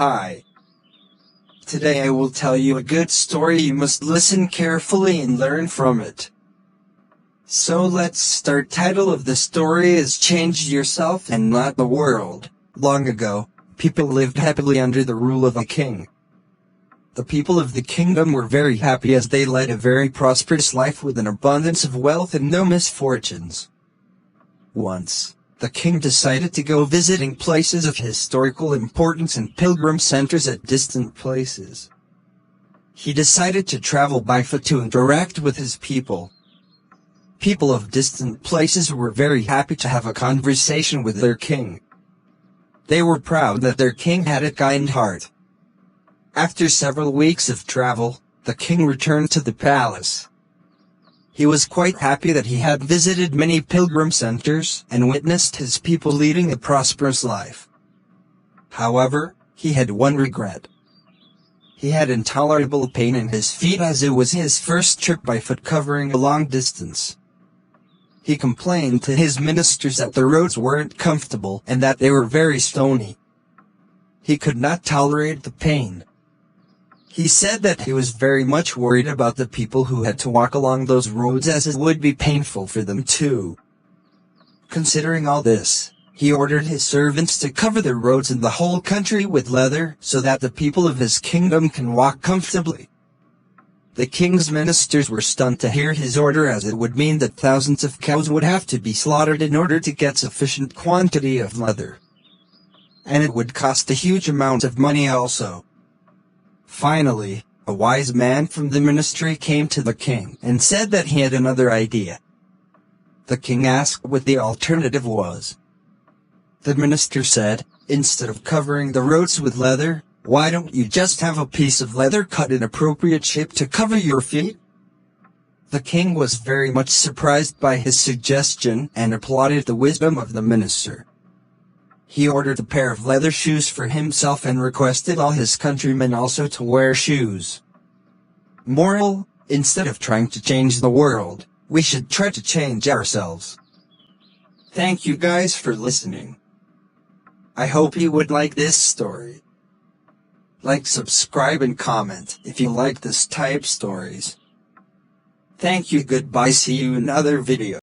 Hi. Today I will tell you a good story. You must listen carefully and learn from it. So let's start. Title of the story is Change Yourself and Not the World. Long ago, people lived happily under the rule of a king. The people of the kingdom were very happy as they led a very prosperous life with an abundance of wealth and no misfortunes. Once, the king decided to go visiting places of historical importance and pilgrim centers at distant places. He decided to travel by foot to interact with his people. People of distant places were very happy to have a conversation with their king. They were proud that their king had a kind heart. After several weeks of travel, the king returned to the palace. He was quite happy that he had visited many pilgrim centers and witnessed his people leading a prosperous life. However, he had one regret. He had intolerable pain in his feet as it was his first trip by foot covering a long distance. He complained to his ministers that the roads weren't comfortable and that they were very stony. He could not tolerate the pain. He said that he was very much worried about the people who had to walk along those roads as it would be painful for them too. Considering all this, he ordered his servants to cover the roads in the whole country with leather so that the people of his kingdom can walk comfortably. The king's ministers were stunned to hear his order, as it would mean that thousands of cows would have to be slaughtered in order to get sufficient quantity of leather. And it would cost a huge amount of money also. Finally, a wise man from the ministry came to the king and said that he had another idea. The king asked what the alternative was. The minister said, "Instead of covering the roads with leather, why don't you just have a piece of leather cut in appropriate shape to cover your feet?" The king was very much surprised by his suggestion and applauded the wisdom of the minister. He ordered a pair of leather shoes for himself and requested all his countrymen also to wear shoes. Moral: instead of trying to change the world, we should try to change ourselves. Thank you guys for listening. I hope you would like this story. Like, subscribe and comment if you like this type stories. Thank you. Goodbye. See you in other videos.